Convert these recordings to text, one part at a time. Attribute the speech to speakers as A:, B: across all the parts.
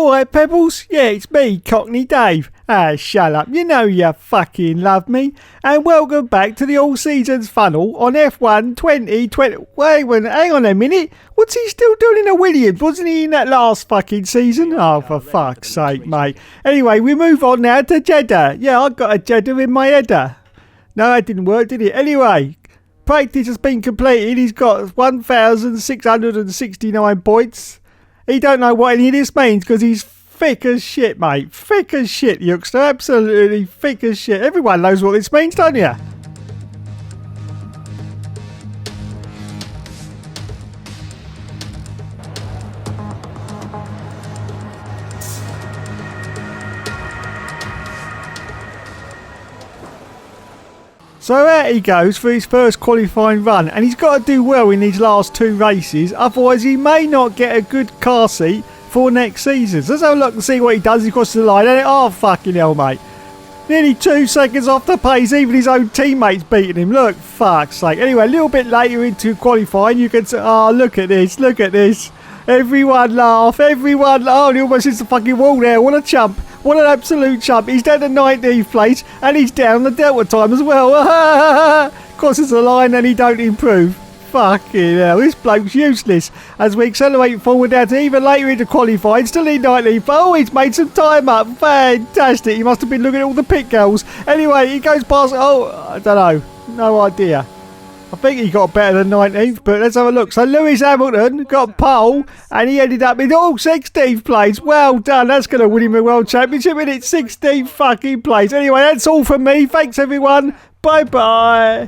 A: Alright, Pebbles? Yeah, it's me, Cockney Dave. Ah, shut up. You know you fucking love me. And welcome back to the All Seasons Funnel on F1 2020. Wait, hang on a minute. What's he still doing in a Williams? Wasn't he in that last fucking season? Oh, for fuck's sake, mate. Anyway, we move on now to Jeddah. Yeah, I got a Jeddah in my header. No, that didn't work, did it? Anyway, practice has been completed. He's got 1,669 points. He don't know what any of this means because he's thick as shit, mate. Thick as shit, youngster. Absolutely thick as shit. Everyone knows what this means, don't you? So out he goes for his first qualifying run, and he's got to do well in these last two races, otherwise he may not get a good car seat for next season. So let's have a look and see what he does. He crosses the line, and oh fucking hell, mate. Nearly 2 seconds off the pace, even his own teammates beating him. Look, fuck's sake. Anyway, a little bit later into qualifying, you can say, oh, look at this, look at this. Everyone laugh, everyone laugh. Oh, he almost hits the fucking wall there. What a chump. What an absolute chump. He's down to 19th place and he's down the delta time as well. Crosses the line and he don't improve. Fucking hell, this bloke's useless. As we accelerate forward now to even later into qualifying, still in 19th. Oh, he's made some time up. Fantastic. He must have been looking at all the pit girls. Anyway, he goes past. Oh, I don't know. No idea. I think he got better than 19th, but let's have a look. So Lewis Hamilton got pole, and he ended up in 16th place. Well done. That's going to win him a World Championship, and it's 16th fucking place. Anyway, that's all from me. Thanks, everyone. Bye-bye.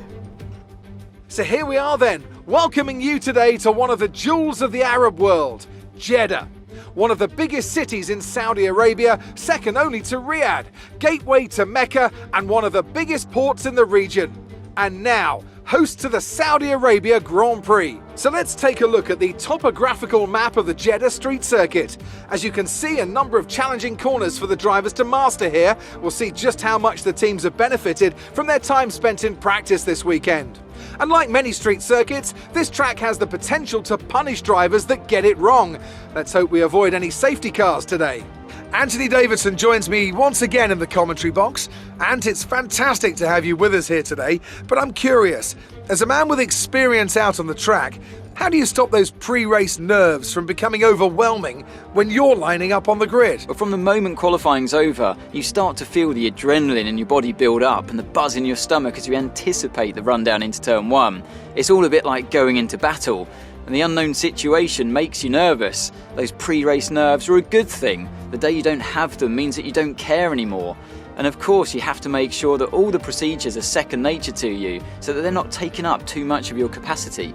B: So here we are then, welcoming you today to one of the jewels of the Arab world, Jeddah. One of the biggest cities in Saudi Arabia, second only to Riyadh, gateway to Mecca, and one of the biggest ports in the region. And now, host to the Saudi Arabia Grand Prix. So let's take a look at the topographical map of the Jeddah Street Circuit. As you can see, a number of challenging corners for the drivers to master here. We'll see just how much the teams have benefited from their time spent in practice this weekend. And like many street circuits, this track has the potential to punish drivers that get it wrong. Let's hope we avoid any safety cars today. Anthony Davidson joins me once again in the commentary box, and it's fantastic to have you with us here today, but I'm curious, as a man with experience out on the track, how do you stop those pre-race nerves from becoming overwhelming when you're lining up on the grid?
C: But from the moment qualifying's over, you start to feel the adrenaline in your body build up and the buzz in your stomach as you anticipate the run down into turn 1. It's all a bit like going into battle, and the unknown situation makes you nervous. Those pre-race nerves are a good thing. The day you don't have them means that you don't care anymore. And of course you have to make sure that all the procedures are second nature to you so that they're not taking up too much of your capacity.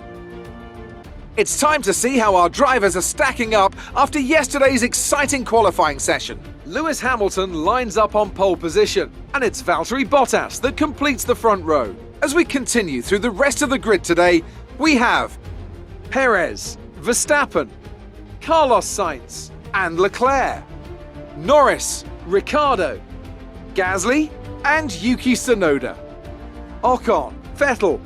B: It's time to see how our drivers are stacking up after yesterday's exciting qualifying session. Lewis Hamilton lines up on pole position, and it's Valtteri Bottas that completes the front row. As we continue through the rest of the grid today, we have Perez, Verstappen, Carlos Sainz and Leclerc, Norris, Ricciardo, Gasly and Yuki Tsunoda, Ocon, Vettel,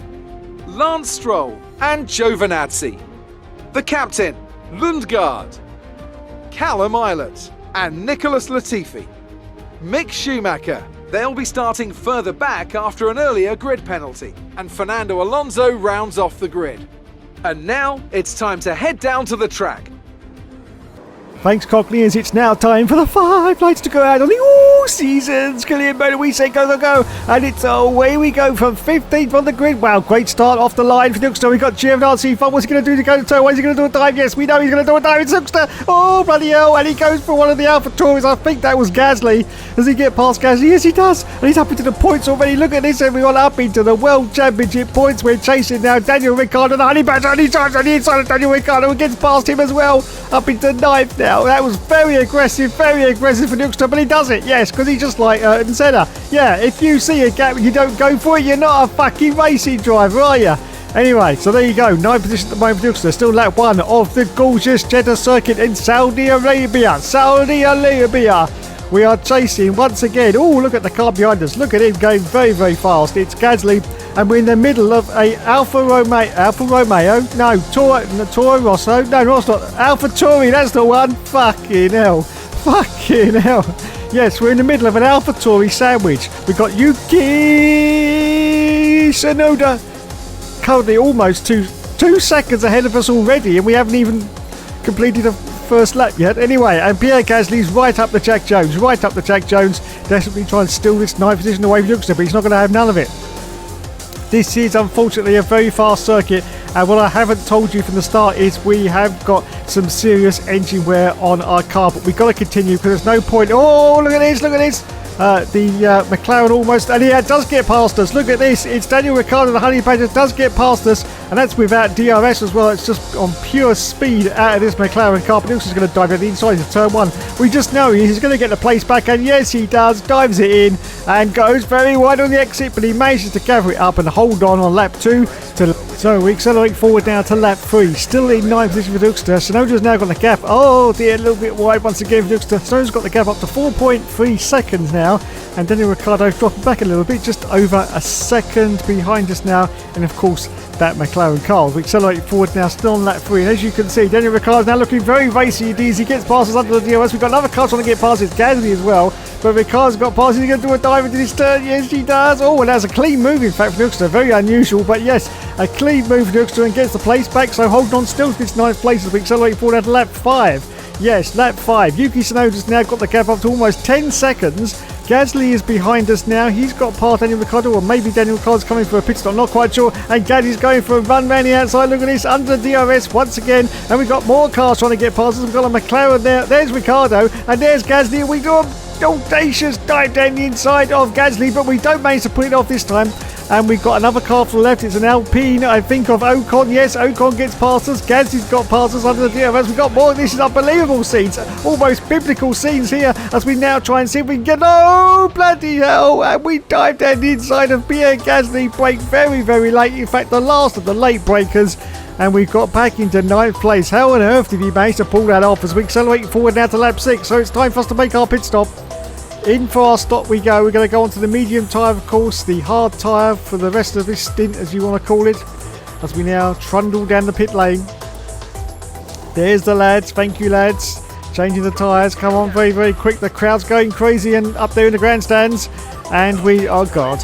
B: Lance Stroll and Giovinazzi, the captain, Lundgaard, Callum Ilott and Nicholas Latifi, Mick Schumacher. They'll be starting further back after an earlier grid penalty, and Fernando Alonso rounds off the grid. And now it's time to head down to the track.
A: Thanks, Cockney, as it's now time for the 5 lights to go out on the All Seasons. Kylian Mbappe, we say go, go, go. And it's away we go from 15th on the grid. Wow, great start off the line for Zuxter. We've got Giovinazzi. What's he going to do to go to turn? What is he going to do a dive? Yes, we know he's going to do a dive. It's Zuxter. Oh, bloody hell. And he goes for one of the Alpha Tauris. I think that was Gasly. Does he get past Gasly? Yes, he does. And he's up into the points already. Look at this, everyone. Up into the World Championship points. We're chasing now Daniel Ricciardo. The honey badger. And he's on the inside of Daniel Ricciardo. And gets past him as well. Up into 9th now. That was very aggressive for Zuxter, but he does it, yes, because he's just like Senna. Yeah, if you see a gap and you don't go for it, you're not a fucking racing driver, are you? Anyway, so there you go. 9th position at the moment for Zuxter. Still lap 1 of the gorgeous Jeddah circuit in Saudi Arabia. We are chasing once again. Oh, look at the car behind us. Look at him going very, very fast. It's Gasly, and we're in the middle of a Alfa Romeo. No, Toro Rosso. No, it's not. Alfa Tauri, that's the one. Fucking hell. Fucking hell. Yes, we're in the middle of an AlphaTauri sandwich. We've got Yuki Tsunoda currently almost two seconds ahead of us already, and we haven't even completed a first lap yet. Anyway, and Pierre Gasly's right up the Jack Jones. Desperately trying to steal this 9th position away from Yuxta, but he's not going to have none of it. This is unfortunately a very fast circuit, and what I haven't told you from the start is we have got some serious engine wear on our car, but we've got to continue because there's no point. Oh, look at this. The McLaren almost, and he does get past us. Look at this. It's Daniel Ricciardo, the Honey Badger, does get past us, and that's without DRS as well. It's just on pure speed out of this McLaren car. But he's going to dive at the inside into turn 1. We just know he's going to get the place back, and yes, he does. Dives it in and goes very wide on the exit, but he manages to gather it up and hold on lap 2. So we accelerate forward now to lap 3. Still in 9th position for Duxter. Tsunoda's now got the gap. Oh dear, a little bit wide once again for Duxter. Tsunoda's got the gap up to 4.3 seconds now. And Daniel Ricciardo's dropping back a little bit, just over a second behind us now. And of course, that McLaren car. We accelerate forward now, still on lap 3. And as you can see, Daniel Ricciardo's now looking very racy. He gets past us under the DRS. We've got another car trying to get past. It's Gasly as well. But Ricciardo's got past. He's going to do a dive into this turn. Yes, he does. Oh, and that's a clean move, in fact, for Duxter. Very unusual, but yes, a clean move for Duxter and gets the place back. So holding on still to this 9th place as we accelerate forward at lap 5. Yes, lap 5. Yuki Tsunoda's now got the gap up to almost 10 seconds. Gasly is behind us now. He's got past Daniel Ricciardo, or maybe Daniel Ricciardo's coming for a pit stop, not quite sure. And Gasly's going for a run round the outside. Look at this, under DRS once again. And we've got more cars trying to get past us. We've got a McLaren there. There's Ricciardo, and there's Gasly. And we do an audacious dive down the inside of Gasly, but we don't manage to put it off this time. And we've got another car to the left. It's an Alpine, I think, of Ocon. Yes, Ocon gets past us. Gasly's got past us under the DRS. We've got more. This is unbelievable scenes. Almost biblical scenes here as we now try and see if we can get... Oh, bloody hell. And we dive down the inside of Pierre Gasly. Brake very, very late. In fact, the last of the late breakers. And we've got back into 9th place. How on earth did he manage to pull that off as we accelerate forward now to lap 6? So it's time for us to make our pit stop. In for our stop we go. We're going to go on to the medium tyre, of course, the hard tyre for the rest of this stint, as you want to call it, as we now trundle down the pit lane. There's the lads. Thank you, lads. Changing the tyres. Come on, very, very quick. The crowd's going crazy and up there in the grandstands. And we... Oh, God.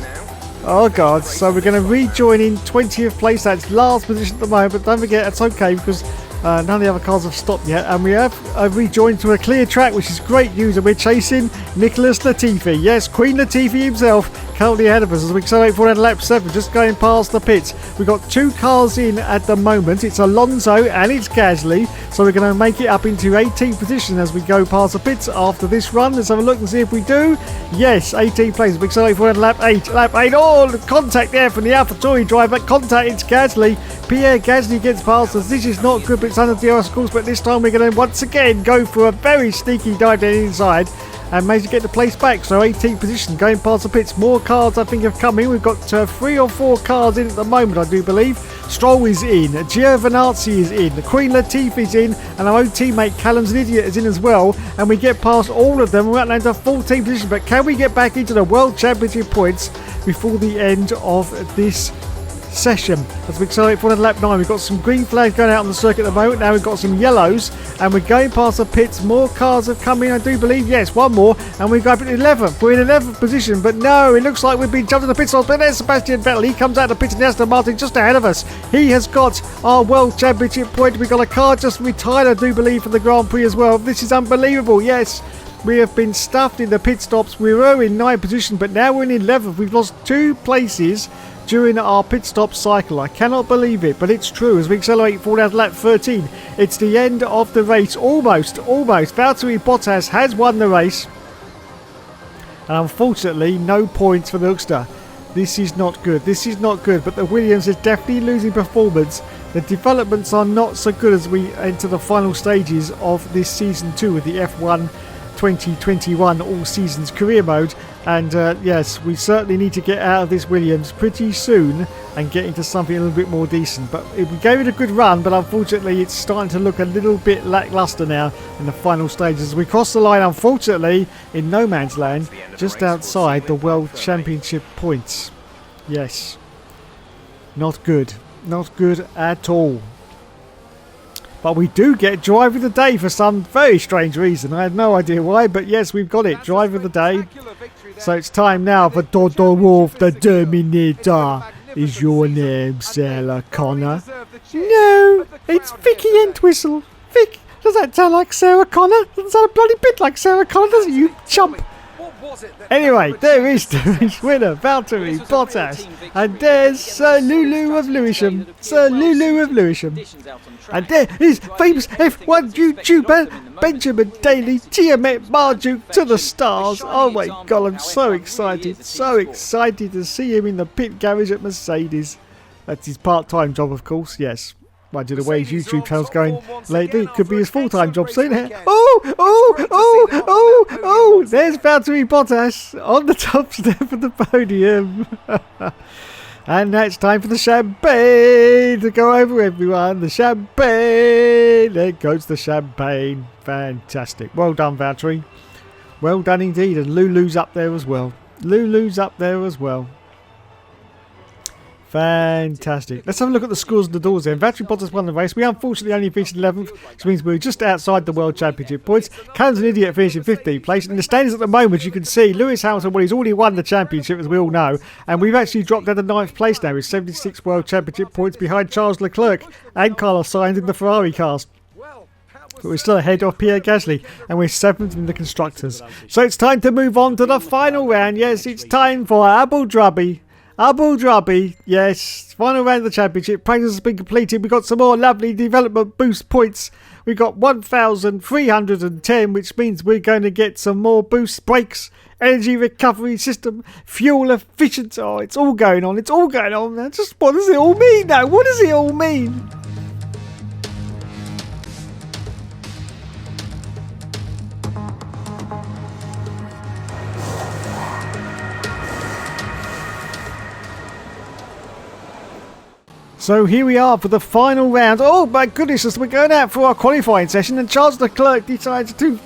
A: Oh, God. So we're going to rejoin in 20th place. That's last position at the moment, but don't forget, it's okay because... none of the other cars have stopped yet, and we have rejoined to a clear track, which is great news, and we're chasing Nicholas Latifi. Yes, Queen Latifi himself, currently ahead of us as we accelerate forward at lap 7, just going past the pits. We've got 2 cars in at the moment. It's Alonso and it's Gasly, so we're going to make it up into 18th position as we go past the pits after this run. Let's have a look and see if we do. Yes, 18th place. We accelerate forward at lap 8. Lap 8. Oh, the contact there from the AlphaTauri driver. Contact, it's Gasly. Pierre Gasly gets past us. This is not good, but it's under the DRS course. But this time we're going to once again go for a very sneaky dive down the inside and manage to get the place back. So 18th position, going past the pits. More cars I think have come in. We've got 3 or 4 cars in at the moment, I do believe. Stroll is in, Giovinazzi is in, Queen Latifi's in, and our own teammate Callum's an idiot is in as well. And we get past all of them. We're out to 14th position, but can we get back into the World Championship points before the end of this session? As we accelerate forward to lap 9, we've got some green flags going out on the circuit at the moment. Now we've got some yellows, and we're going past the pits. More cars have come in, I do believe. Yes, one more, and we go up at 11th. We're in 11th position, but no, it looks like we've been jumped in the pit stops. But there's Sebastian Vettel. He comes out of the pits, and Aston Martin just ahead of us. He has got our World Championship point. We've got a car just retired, I do believe, for the Grand Prix as well. This is unbelievable. Yes, we have been stuffed in the pit stops. We were in 9th position, but now we're in 11th. We've lost 2 places during our pit stop cycle. I cannot believe it, but it's true. As we accelerate forward out lap 13, it's the end of the race. Almost. Valtteri Bottas has won the race, and unfortunately no points for the Hookster. This is not good. But the Williams is definitely losing performance. The developments are not so good as we enter the final stages of this season 2 with the F1 2021 all seasons career mode. And yes, we certainly need to get out of this Williams pretty soon and get into something a little bit more decent. But we gave it a good run, but unfortunately it's starting to look a little bit lackluster now in the final stages. We cross the line, unfortunately, in no man's land, just outside the World Championship points. Yes, not good at all. But we do get Driver of the Day for some very strange reason. I had no idea why, but yes, we've got it. Driver of the Day. So it's time now for Toto Wolff, the Terminator. Is your name Sarah Connor? No, it's Vicky Entwistle. Vic, does that sound like Sarah Connor? Doesn't sound a bloody bit like Sarah Connor, does it, you chump? Anyway, there is the race winner, Valtteri Bottas. And there's Sir Lulu of Lewisham. Sir Lulu of Lewisham. And there is famous F1 YouTuber Benjamin Daly, Tiamat Marjuk to the stars. Oh my god, I'm so excited. So excited to see him in the pit garage at Mercedes. That's his part-time job, of course, yes. Mind you, the way his YouTube channel's going lately, it could be his full-time job soon. Oh, there's Valtteri Bottas on the top step of the podium. And now it's time for the champagne to go over, everyone. The champagne. There goes the champagne. Fantastic. Well done, Valtteri. Well done indeed. And Lulu's up there as well. Fantastic. Let's have a look at the scores of the doors then. Valtteri Bottas won the race. We unfortunately only finished 11th, which means we're just outside the World Championship points. Callum's an idiot finishing 15th place. In the standings at the moment, you can see Lewis Hamilton, well, he's already won the championship, as we all know. And we've actually dropped down to 9th place now with 76 World Championship points behind Charles Leclerc and Carlos Sainz in the Ferrari cars. But we're still ahead of Pierre Gasly, and we're 7th in the Constructors. So it's time to move on to the final round. Yes, it's time for Abu Dhabi. Abu Dhabi, yes, final round of the championship. Practice has been completed. We've got some more lovely development boost points. We've got 1,310, which means we're going to get some more boost brakes, energy recovery system, fuel efficiency. Oh, it's all going on. Now, just what does it all mean now? What does it all mean? So here we are for the final round. Oh my goodness, as we're going out for our qualifying session, and Charles Leclerc decides to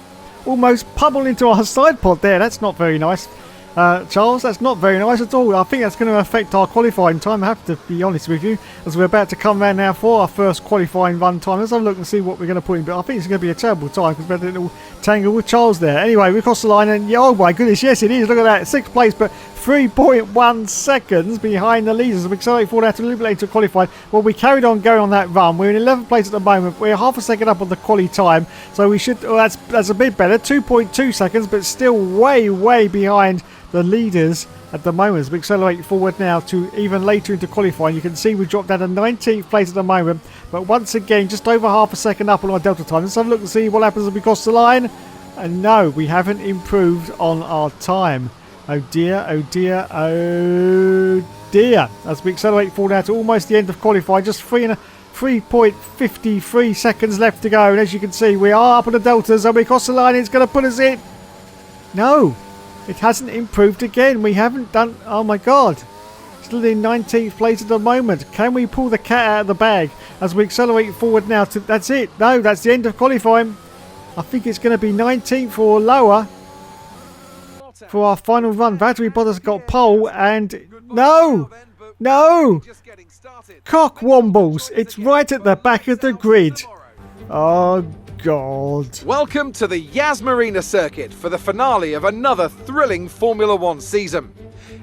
A: almost pummel into our side pod there. That's not very nice. Charles, that's not very nice at all. I think that's going to affect our qualifying time, I have to be honest with you, as we're about to come round now for our first qualifying run time. Let's have a look and see what we're going to put in, but I think it's going to be a terrible time because we're had a little tangle with Charles there. Anyway, we crossed the line, and oh my goodness, yes it is, look at that, 6th place, but 3.1 seconds behind the leaders. We accelerate forward out a little bit later to qualify. Well, we carried on going on that run. We're in 11th place at the moment. We're half a second up on the quali time, so we should. Oh, that's a bit better. 2.2 seconds, but still way behind the leaders at the moment. As we accelerate forward now to even later into qualifying, you can see we dropped down to 19th place at the moment. But once again, just over half a second up on our delta time. Let's have a look and see what happens as we cross the line. And no, we haven't improved on our time. Oh dear. As we accelerate forward now to almost the end of qualifying, just 3.53 seconds left to go. And as you can see, we are up on the deltas, and we cross the line. It's going to put us in. No, it hasn't improved again. We haven't done. Oh my god. Still in 19th place at the moment. Can we pull the cat out of the bag as we accelerate forward now to. That's it. No, that's the end of qualifying. I think it's going to be 19th or lower for our final run. Valtteri Bottas got pole, and no, cock wombles. It's right at the back of the grid. Oh god.
B: Welcome to the Yas Marina circuit for the finale of another thrilling Formula One season.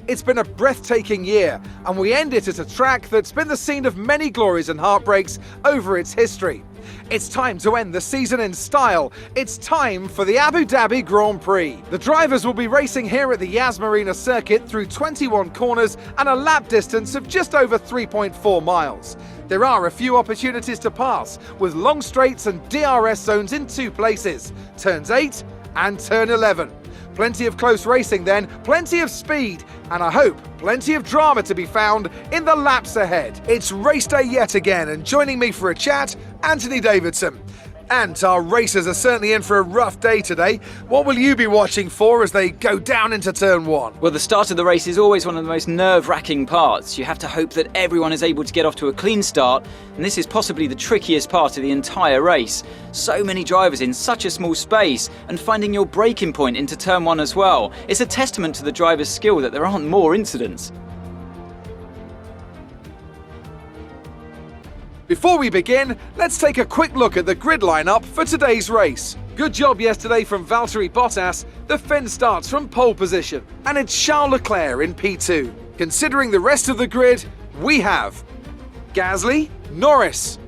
B: It's been a breathtaking year, and we end it at a track that's been the scene of many glories and heartbreaks over its history. It's time to end the season in style. It's time for the Abu Dhabi Grand Prix. The drivers will be racing here at the Yas Marina circuit through 21 corners and a lap distance of just over 3.4 miles. There are a few opportunities to pass, with long straights and DRS zones in 2 places, turns 8 and turn 11. Plenty of close racing then, plenty of speed, and I hope plenty of drama to be found in the laps ahead. It's race day yet again, and joining me for a chat, Anthony Davidson. And our racers are certainly in for a rough day today. What will you be watching for as they go down into turn 1?
C: Well, the start of the race is always one of the most nerve-wracking parts. You have to hope that everyone is able to get off to a clean start, and this is possibly the trickiest part of the entire race. So many drivers in such a small space, and finding your braking point into turn 1 as well. It's a testament to the driver's skill that there aren't more incidents.
B: Before we begin, let's take a quick look at the grid lineup for today's race. Good job yesterday from Valtteri Bottas. The Finn starts from pole position, and it's Charles Leclerc in P2. Considering the rest of the grid, we have Gasly, Norris,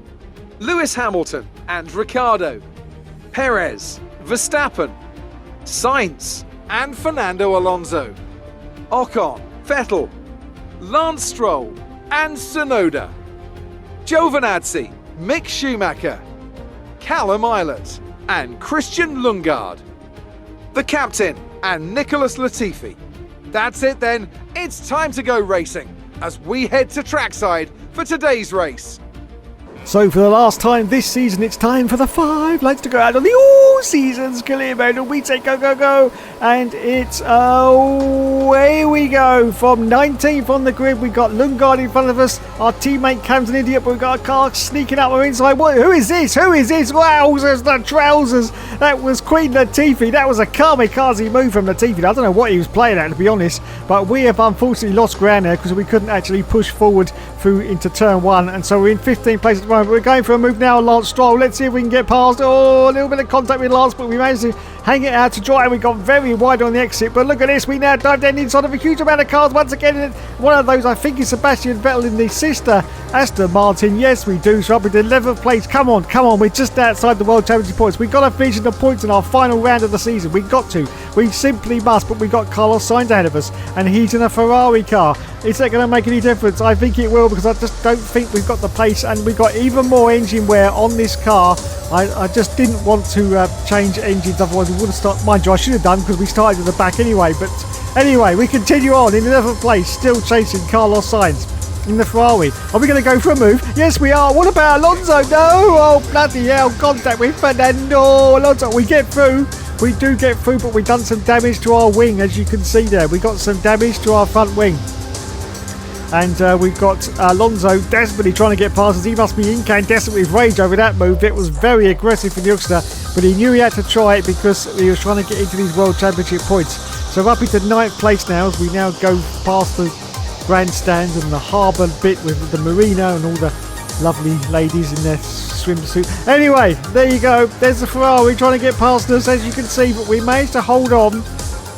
B: Lewis Hamilton and Ricciardo, Perez, Verstappen, Sainz and Fernando Alonso, Ocon, Vettel, Lance Stroll and Tsunoda, Giovinazzi, Mick Schumacher, Callum Ilott and Christian Lundgaard, the captain and Nicholas Latifi. That's it then, it's time to go racing as we head to trackside for today's race.
A: So for the last time this season, it's time for the 5 lads to go out on the all-seasons career mode, and we say go, go, go, and it's away we go. From 19th on the grid, we got Lundgaard in front of us. Our teammate Cam's an idiot, but we've got a car sneaking up our inside. What? Who is this? Who is this? Wowzers, the trousers. That was Queen Latifi. That was a kamikaze move from Latifi. I don't know what he was playing at, to be honest, but we have unfortunately lost ground there because we couldn't actually push forward through into turn 1, and so we're in 15th place at the moment. We're going for a move now on Lance Stroll. Let's see if we can get past. Oh, a little bit of contact with Lance, but we managed to hang it out to dry, and we got very wide on the exit. But look at this, we now dive down inside of a huge amount of cars once again. One of those, I think, is Sebastian Vettel in the sister Aston Martin. Yes, we do. So up in the 11th place. Come on, we're just outside the World Championship points. We've got to finish the points in our final round of the season. We've got to. We simply must, but we've got Carlos Sainz ahead of us, and he's in a Ferrari car. Is that going to make any difference? I think it will, because I just don't think we've got the pace, and we've got even more engine wear on this car. I just didn't want to change engines, otherwise we would have started. Mind you, I should have done, because we started at the back anyway. But anyway, we continue on in 11th place, still chasing Carlos Sainz in the Ferrari. Are we going to go for a move? Yes, we are. What about Alonso? No! Oh, bloody hell. Contact with Fernando Alonso. We get through. We do get through, but we've done some damage to our wing, as you can see there. We got some damage to our front wing. And we've got Alonso desperately trying to get past us. He must be incandescent with rage over that move. It was very aggressive from the youngster, but he knew he had to try it because he was trying to get into these World Championship points. So up into 9th place now, as we now go past the grandstand and the harbour bit with the marina and all the lovely ladies in their swimsuit. Anyway, there you go. There's the Ferrari trying to get past us, as you can see, but we managed to hold on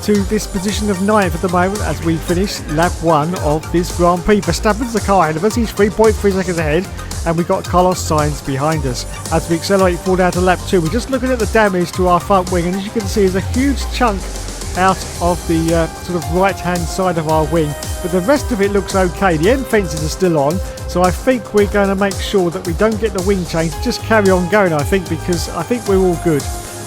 A: to this position of 9th at the moment as we finish lap 1 of this Grand Prix. Verstappen's the car ahead of us. He's 3.3 seconds ahead, and we've got Carlos Sainz behind us. As we accelerate forward out to lap 2, we're just looking at the damage to our front wing, and as you can see, there's a huge chunk out of the sort of right hand side of our wing, but the rest of it looks okay. The end fences are still on, so I think we're going to make sure that we don't get the wing change. Just carry on going, I think, because I think we're all good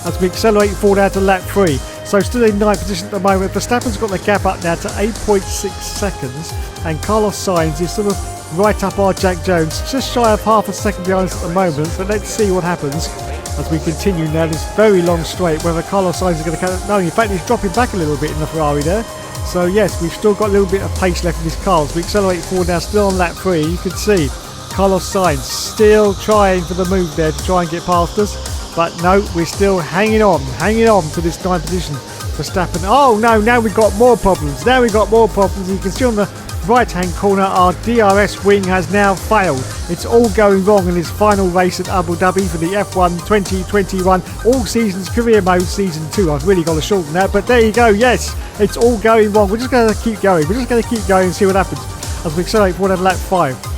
A: as we accelerate forward out to lap 3. So still in 9th position at the moment. Verstappen's got the gap up now to 8.6 seconds, and Carlos Sainz is sort of right up our Jack Jones, just shy of half a second behind us at the moment. But let's see what happens as we continue now this very long straight, whether Carlos Sainz is going to catch. No, in fact, he's dropping back a little bit in the Ferrari there. So yes, we've still got a little bit of pace left in this car. As we accelerate forward now, still on lap 3, you can see Carlos Sainz still trying for the move there to try and get past us. But no, we're still hanging on to this 9th position. Verstappen. Oh no, now we've got more problems. You can see on the right-hand corner, our DRS wing has now failed. It's all going wrong in this final race at Abu Dhabi for the F1 2021 All Seasons Career Mode Season 2. I've really got to shorten that, but there you go. Yes, it's all going wrong. We're just going to keep going. And see what happens as we accelerate forward at lap 5.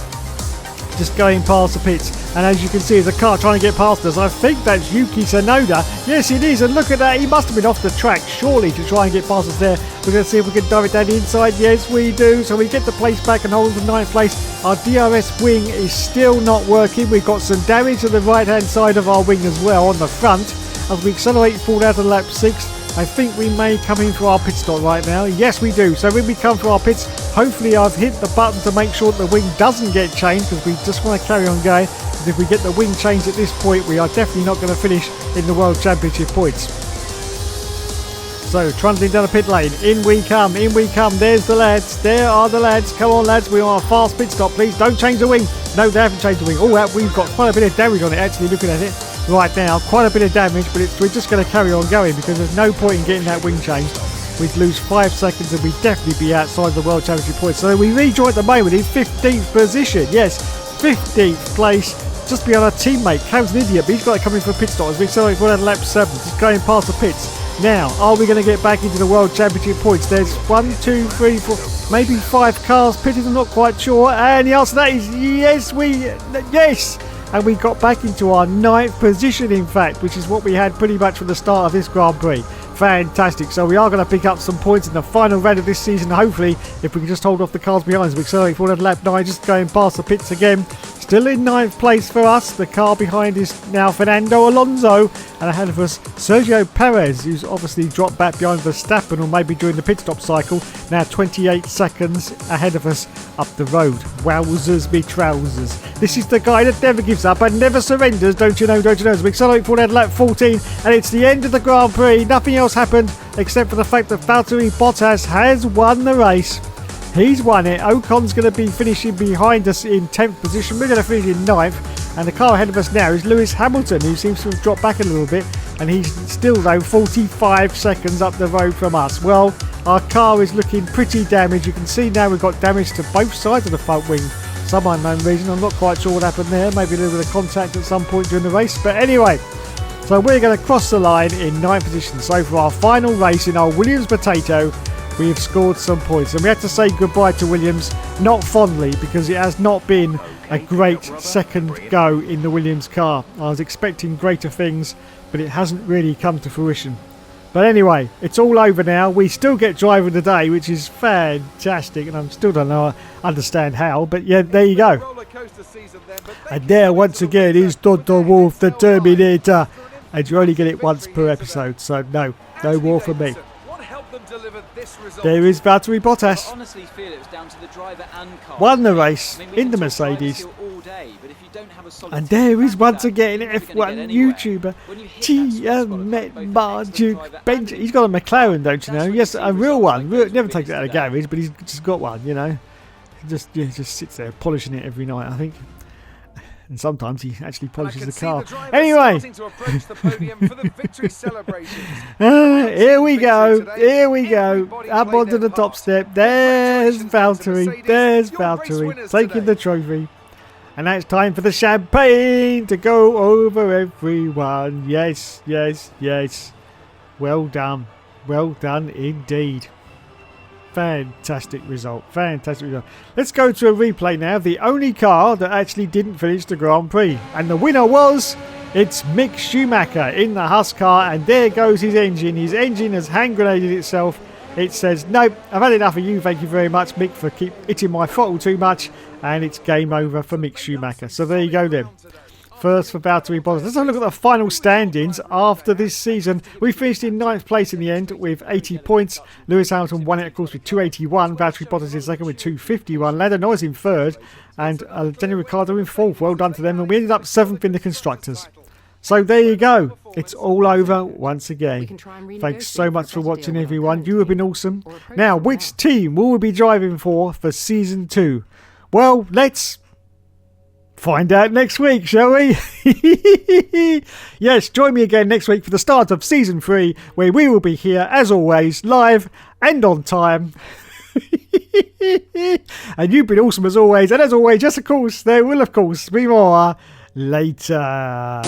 A: Just going past the pits, and as you can see, there's a car trying to get past us. I think that's Yuki Tsunoda. Yes, it is, and look at that. He must have been off the track, surely, to try and get past us there. We're going to see if we can dive it down the inside. Yes, we do. So we get the place back and hold the 9th place. Our DRS wing is still not working. We've got some damage to the right-hand side of our wing as well on the front. As we accelerate forward out of lap 6, I think we may come in for our pit stop right now. Yes, we do. So when we come for our pits, hopefully I've hit the button to make sure that the wing doesn't get changed, because we just want to carry on going. Because if we get the wing changed at this point, we are definitely not going to finish in the World Championship points. So trundling down the pit lane, in we come. There's the lads. There are the lads. Come on, lads. We want a fast pit stop, please. Don't change the wing. No, they haven't changed the wing. Oh, we've got quite a bit of damage on it, actually, looking at it right now. Quite a bit of damage, but we're just going to carry on going because there's no point in getting that wing changed. We'd lose 5 seconds and we'd definitely be outside the World Championship points. So we rejoin at the moment in 15th position. Yes, 15th place just behind our teammate. Cam's an idiot, but he's got it coming for a pit stop as we accelerate forward at lap 7. Just going past the pits. Now, are we going to get back into the World Championship points? There's 1, 2, 3, 4, maybe 5 cars pitted, I'm not quite sure. And the answer to that is yes, yes! And we got back into our 9th position, in fact, which is what we had pretty much from the start of this Grand Prix. Fantastic. So we are going to pick up some points in the final round of this season. Hopefully, if we can just hold off the cars behind us, we accelerate forward at lap 9, just going past the pits again. Still in 9th place for us. The car behind is now Fernando Alonso, and ahead of us Sergio Perez, who's obviously dropped back behind Verstappen, or maybe during the pit stop cycle. Now 28 seconds ahead of us up the road. Wowzers me trousers. This is the guy that never gives up and never surrenders, don't you know, As we accelerate forward at lap 14, and it's the end of the Grand Prix. Nothing else happened except for the fact that Valtteri Bottas has won the race. He's won it. Ocon's going to be finishing behind us in 10th position. We're going to finish in 9th. And the car ahead of us now is Lewis Hamilton, who seems to have dropped back a little bit. And he's still, though, 45 seconds up the road from us. Well, our car is looking pretty damaged. You can see now we've got damage to both sides of the front wing. Some unknown reason. I'm not quite sure what happened there. Maybe a little bit of contact at some point during the race. But anyway, so we're going to cross the line in 9th position. So for our final race in our Williams Potato, we have scored some points, and we had to say goodbye to Williams, not fondly, because it has not been a great second go in the Williams car. I was expecting greater things, but it hasn't really come to fruition. But anyway, it's all over now. We still get driver of the day, which is fantastic, and I still don't understand how, but yeah, there you go. And there once again is Toto Wolff, the Terminator, and you only get it once per episode, so no more for me. There is Valtteri Bottas. Won the race in the Mercedes. And there is once again F1 YouTuber Marjuk Bench. He's got a McLaren, don't you know? Yes, a real one. Never takes it out of the garage, but he's just got one, you know. He just sits there polishing it every night, I think. And sometimes he actually polishes the car. Anyway, here we go. Up onto the top step. There's Valtteri. Taking the trophy. And now it's time for the champagne to go over everyone. Yes. Well done indeed. Fantastic result. Let's go to a replay now of the only car that actually didn't finish the Grand Prix. And the winner it's Mick Schumacher in the Haas car. And there goes his engine. His engine has hand grenaded itself. It says, nope, I've had enough of you. Thank you very much, Mick, for keep hitting my throttle too much. And it's game over for Mick Schumacher. So there you go then. First for Valtteri Bottas. Let's have a look at the final standings after this season. We finished in 9th place in the end with 80 points. Lewis Hamilton won it, of course, with 281. Valtteri Bottas in second with 251. Lando Norris in third. And Daniel Ricciardo in fourth. Well done to them. And we ended up 7th in the Constructors. So there you go. It's all over once again. Thanks so much for watching, everyone. You have been awesome. Now, which team will we be driving for Season 2? Well, let's find out next week, shall we? Yes, join me again next week for the start of Season 3, where we will be here, as always, live and on time. And you've been awesome as always. And as always, yes, of course, there will, of course, be more later.